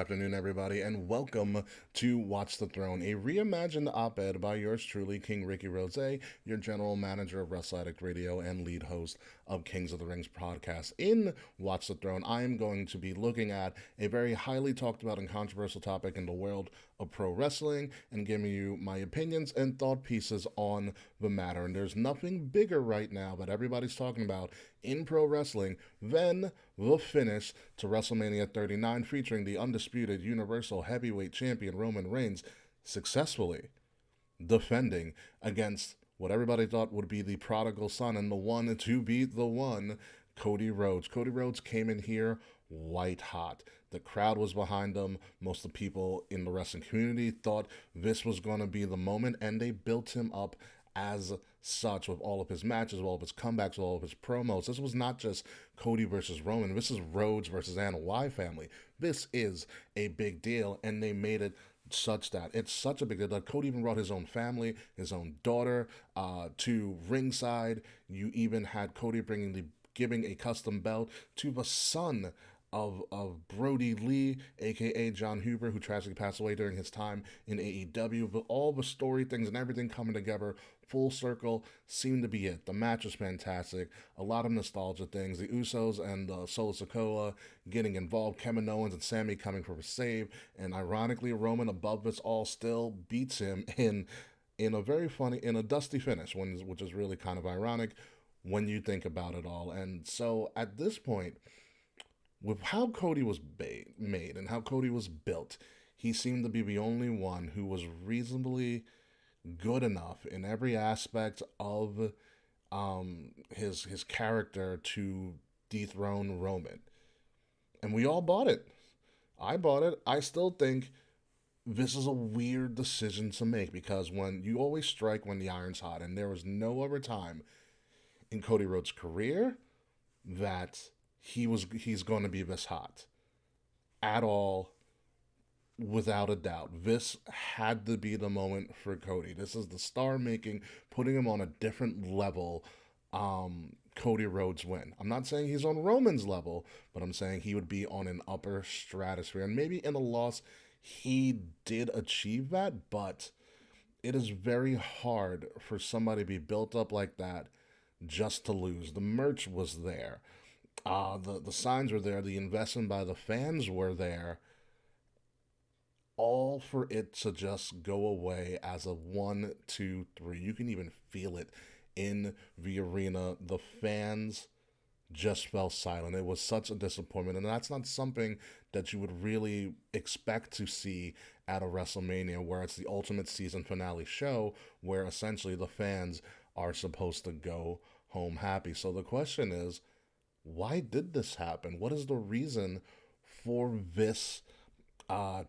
afternoon, everybody, and welcome to Watch the Throne, a reimagined op-ed by yours truly, King Ricky Rhodes, your general manager of Wrestle Addict Radio and lead host of Kings of the Rings podcast. In Watch the Throne, I am going to be looking at a very highly talked about and controversial topic in the world of pro wrestling and giving you my opinions and thought pieces on the matter. And there's nothing bigger right now that everybody's talking about in pro wrestling than the finish to WrestleMania 39, featuring the undisputed Universal Heavyweight Champion Roman Reigns successfully defending against what everybody thought would be the prodigal son and the one to beat the one, Cody Rhodes. Cody Rhodes came in here white hot. The crowd was behind him. Most of the people in the wrestling community thought this was going to be the moment, and they built him up as such with all of his matches, with all of his comebacks, with all of his promos. This was not just Cody versus Roman. This is Rhodes versus Anoa'i family. This is a big deal, and they made it such that it's such a big deal that Cody even brought his own family, his own daughter, to ringside. You even had Cody giving a custom belt to the son of Brody Lee, aka John Huber, who tragically passed away during his time in AEW. But all the story things and everything coming together full circle seemed to be it. The match was fantastic. A lot of nostalgia things. The Usos and Solo Sikoa getting involved. Kevin Owens and Sammy coming for a save. And ironically, Roman above this all still beats him in a dusty finish, which is really kind of ironic when you think about it all. And so at this point, with how Cody was made and how Cody was built, he seemed to be the only one who was reasonably good enough in every aspect of his character to dethrone Roman. And we all bought it. I bought it. I still think this is a weird decision to make, because when you always strike when the iron's hot, and there was no other time in Cody Rhodes' career that he's going to be this hot at all, without a doubt. This had to be the moment for Cody. This is the star making, putting him on a different level, Cody Rhodes win. I'm not saying he's on Roman's level, but I'm saying he would be on an upper stratosphere. And maybe in a loss he did achieve that, but it is very hard for somebody to be built up like that just to lose. The merch was there. The signs were there. The investment by the fans were there. All for it to just go away as a 1, 2, 3. You can even feel it in the arena. The fans just fell silent. It was such a disappointment, and that's not something that you would really expect to see at a WrestleMania, where it's the ultimate season finale show, where essentially the fans are supposed to go home happy. So the question is, why did this happen? What is the reason for this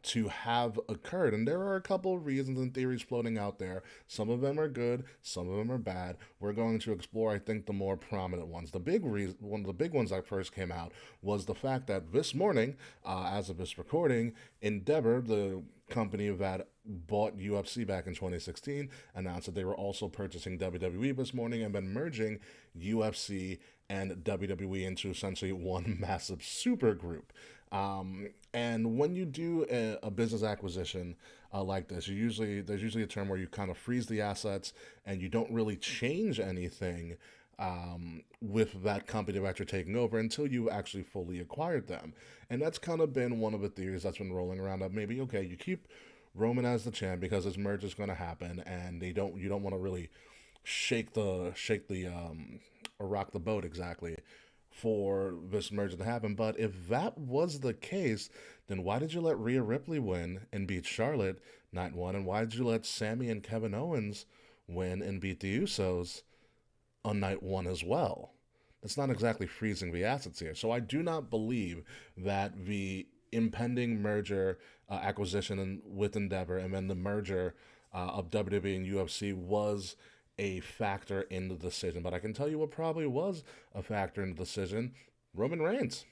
to have occurred? And there are a couple of reasons and theories floating out there. Some of them are good, some of them are bad. We're going to explore, I think, the more prominent ones. One of the big ones that first came out was the fact that this morning, as of this recording, Endeavor, the company that bought UFC back in 2016, announced that they were also purchasing WWE this morning and been merging UFC and WWE into essentially one massive super group. And when you do a business acquisition like this, there's usually a term where you kind of freeze the assets and you don't really change anything with that company that you're taking over until you actually fully acquired them. And that's kind of been one of the theories that's been rolling around, that maybe, okay, you keep Roman as the champ because his merge is going to happen, and you don't want to really or rock the boat exactly for this merger to happen. But if that was the case, then why did you let Rhea Ripley win and beat Charlotte night one? And why did you let Sammy and Kevin Owens win and beat the Usos on night one as well? That's not exactly freezing the assets here. So I do not believe that the impending merger acquisition with Endeavor, and then the merger of WWE and UFC, was a factor in the decision. But I can tell you what probably was a factor in the decision: Roman Reigns.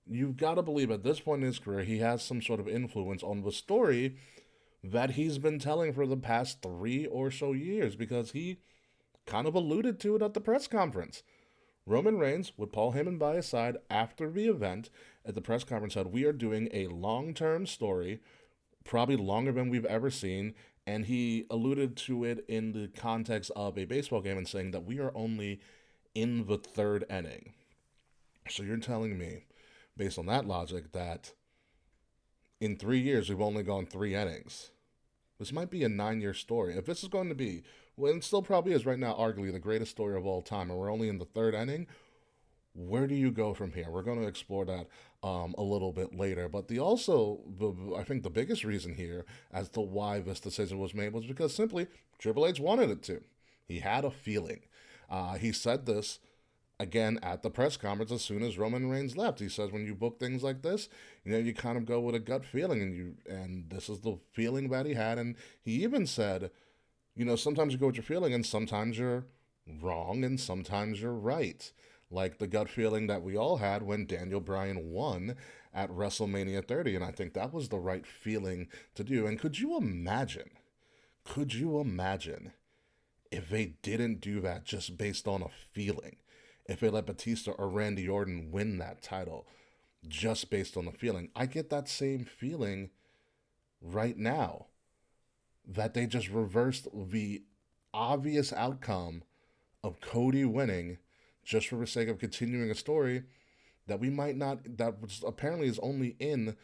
You've got to believe at this point in his career, he has some sort of influence on the story that he's been telling for the past 3 or so years, because he kind of alluded to it at the press conference. Roman Reigns, with Paul Heyman by his side after the event at the press conference, said, "We are doing a long term story, probably longer than we've ever seen." And he alluded to it in the context of a baseball game and saying that we are only in the third inning. So you're telling me, based on that logic, that in 3 years we've only gone 3 innings. This might be a 9 year story. If this is going to be, well, it still probably is right now, arguably the greatest story of all time, and we're only in the third inning, where do you go from here? We're going to explore that a little bit later. But I think the biggest reason here as to why this decision was made was because simply Triple H wanted it to. He had a feeling. He said this again at the press conference as soon as Roman Reigns left. He says when you book things like this, you kind of go with a gut feeling, and this is the feeling that he had. And he even said, sometimes you go with your feeling, and sometimes you're wrong, and sometimes you're right. Like the gut feeling that we all had when Daniel Bryan won at WrestleMania 30, and I think that was the right feeling to do. And could you imagine? Could you imagine if they didn't do that just based on a feeling? If they let Batista or Randy Orton win that title just based on the feeling? I get that same feeling right now that they just reversed the obvious outcome of Cody winning just for the sake of continuing a story that we might not, that apparently is only in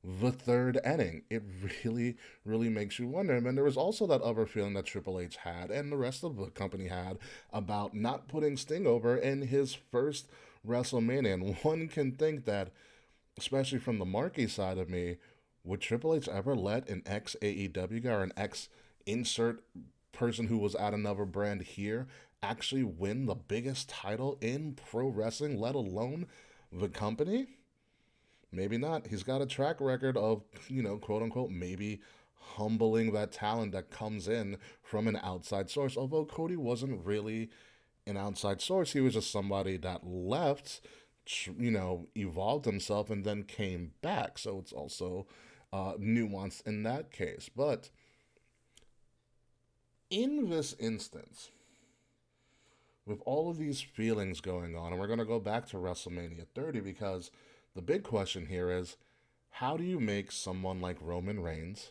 the third inning. It really, really makes you wonder. And then there was also that other feeling that Triple H had and the rest of the company had about not putting Sting over in his first WrestleMania. And one can think that, especially from the marquee side of me, would Triple H ever let an ex AEW guy or an ex insert person who was at another brand here actually win the biggest title in pro wrestling, let alone the company? Maybe not. He's got a track record of, quote unquote, maybe humbling that talent that comes in from an outside source. Although Cody wasn't really an outside source, he was just somebody that left, evolved himself and then came back. So it's also nuanced in that case. But in this instance, with all of these feelings going on, and we're going to go back to WrestleMania 30 because the big question here is, how do you make someone like Roman Reigns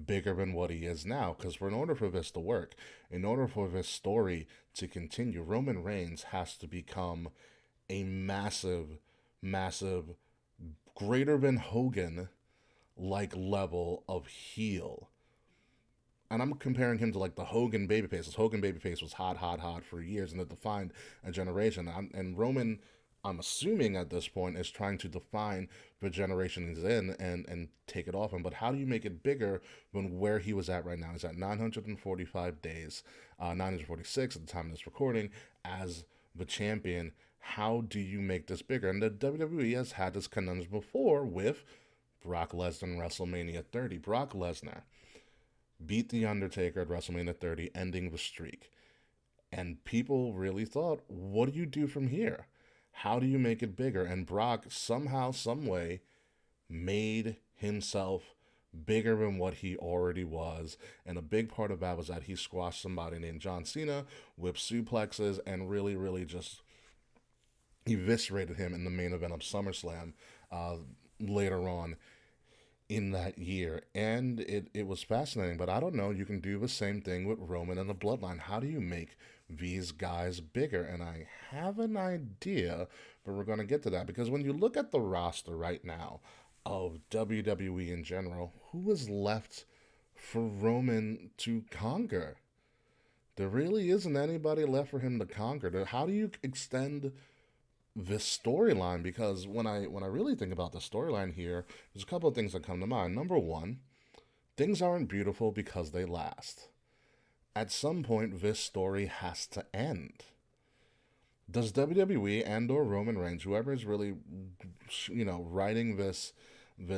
bigger than what he is now? Because in order for this to work, in order for this story to continue, Roman Reigns has to become a massive, massive, greater than Hogan like level of heel. And I'm comparing him to like the Hogan babyface. This Hogan babyface was hot, hot, hot for years, and it defined a generation. And Roman, I'm assuming at this point, is trying to define the generation he's in and take it off him. But how do you make it bigger than where he was at right now? He's at 945 days, 946 at the time of this recording, as the champion. How do you make this bigger? And the WWE has had this conundrum before with Brock Lesnar in WrestleMania 30. Brock Lesnar beat The Undertaker at WrestleMania 30, ending the streak. And people really thought, what do you do from here? How do you make it bigger? And Brock somehow, some way, made himself bigger than what he already was. And a big part of that was that he squashed somebody named John Cena with suplexes and really, really just eviscerated him in the main event of SummerSlam later on in that year. And it was fascinating. But I don't know, you can do the same thing with Roman and the Bloodline. How do you make these guys bigger? And I have an idea, but we're going to get to that. Because when you look at the roster right now of WWE in general, who is left for Roman to conquer? There really isn't anybody left for him to conquer. How do you extend this storyline? Because when I really think about the storyline here, there's a couple of things that come to mind. Number one, things aren't beautiful because they last. At some point, this story has to end. Does WWE and or Roman Reigns, whoever is really, writing this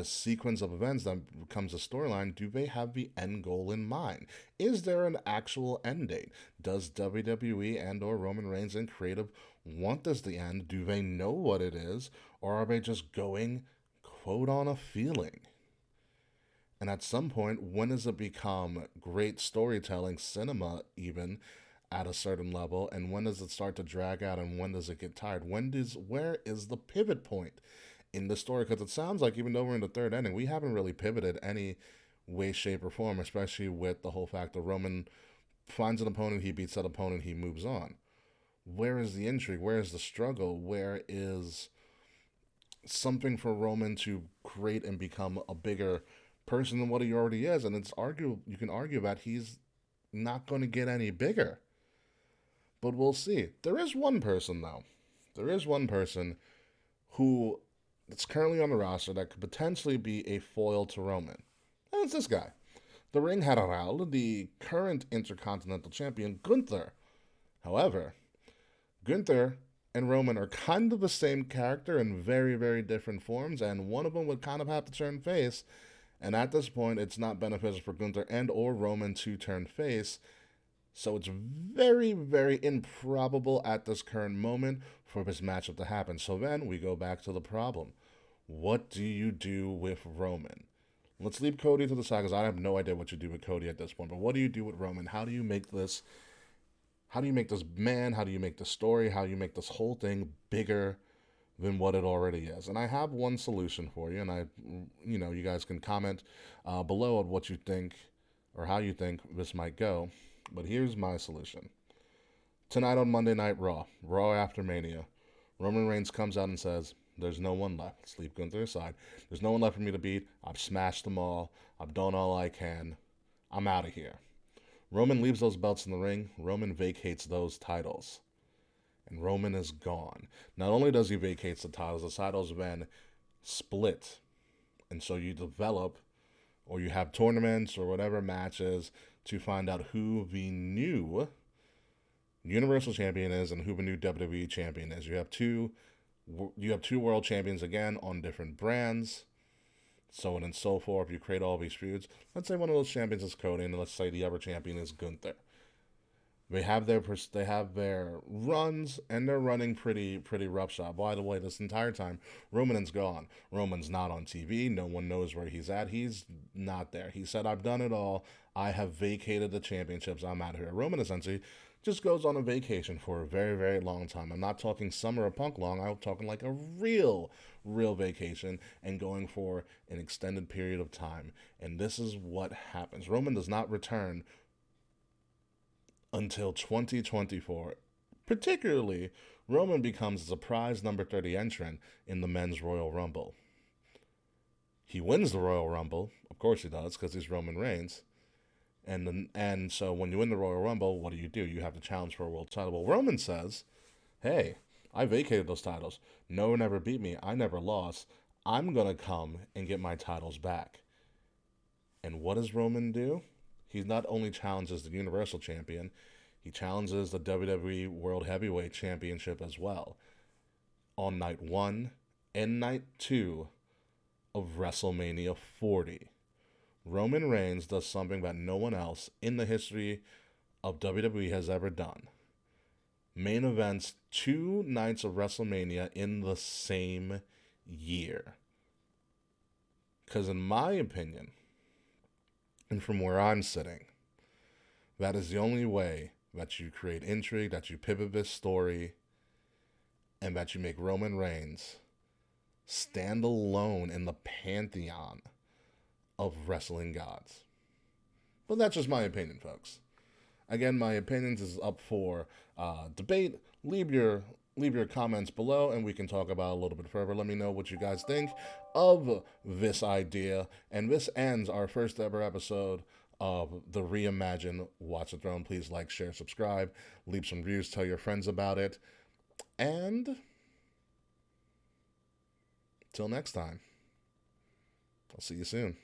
sequence of events that becomes a storyline, do they have the end goal in mind? Is there an actual end date? Does WWE and or Roman Reigns in creative want this to end? Do they know what it is? Or are they just going, quote, on a feeling? And at some point, when does it become great storytelling, cinema even, at a certain level, and when does it start to drag out, and when does it get tired? Where is the pivot point in the story? Because it sounds like even though we're in the third inning, we haven't really pivoted any way, shape, or form, especially with the whole fact that Roman finds an opponent, he beats that opponent, he moves on. Where is the intrigue? Where is the struggle? Where is something for Roman to create and become a bigger person than what he already is? And you can argue that he's not going to get any bigger. But we'll see. There is one person, though. There is one person who is currently on the roster that could potentially be a foil to Roman. And it's this guy. The Ring General, the current Intercontinental Champion, Gunther. However, Gunther and Roman are kind of the same character in very, very different forms, and one of them would kind of have to turn face. And at this point, it's not beneficial for Gunther and or Roman to turn face. So it's very, very improbable at this current moment for this matchup to happen. So then we go back to the problem. What do you do with Roman? Let's leave Cody to the side because I have no idea what you do with Cody at this point. But what do you do with Roman? How do you make this man? How do you make the story? How do you make this whole thing bigger than what it already is? And I have one solution for you, and you guys can comment below on what you think or how you think this might go. But here's my solution. Tonight on Monday Night Raw after Mania, Roman Reigns comes out and says, there's no one left. Let's leave Gunther aside. There's no one left for me to beat. I've smashed them all. I've done all I can. I'm out of here. Roman leaves those belts in the ring. Roman vacates those titles. And Roman is gone. Not only does he vacate the titles then split. And so you develop, or you have tournaments or whatever matches to find out who the new Universal Champion is and who the new WWE Champion is. You have two world champions again on different brands, so on and so forth. You create all these feuds. Let's say one of those champions is Cody, and let's say the other champion is Gunther. They have their runs, and they're running pretty roughshod. By the way, this entire time, Roman's gone. Roman's not on TV. No one knows where he's at. He's not there. He said, I've done it all. I have vacated the championships. I'm out of here. Roman essentially just goes on a vacation for a very, very long time. I'm not talking Summer or Punk long. I'm talking like a real vacation and going for an extended period of time. And this is what happens. Roman does not return until 2024. Particularly, Roman becomes a surprise number 30 entrant in the Men's Royal Rumble. He wins the Royal Rumble. Of course he does, because he's Roman Reigns. And so when you win the Royal Rumble, what do? You have to challenge for a world title. Well, Roman says, hey, I vacated those titles. No one ever beat me. I never lost. I'm going to come and get my titles back. And what does Roman do? He not only challenges the Universal Champion, he challenges the WWE World Heavyweight Championship as well on night 1 and night 2 of WrestleMania 40. Roman Reigns does something that no one else in the history of WWE has ever done. Main events 2 nights of WrestleMania in the same year. Because in my opinion, and from where I'm sitting, that is the only way that you create intrigue, that you pivot this story, and that you make Roman Reigns stand alone in the pantheon of wrestling gods. But that's just my opinion, folks. Again, my opinions is up for debate. Leave your comments below, and we can talk about it a little bit further. Let me know what you guys think of this idea. And this ends our first ever episode of the Reimagine Watch the Throne. Please like, share, subscribe, leave some reviews, tell your friends about it. And till next time, I'll see you soon.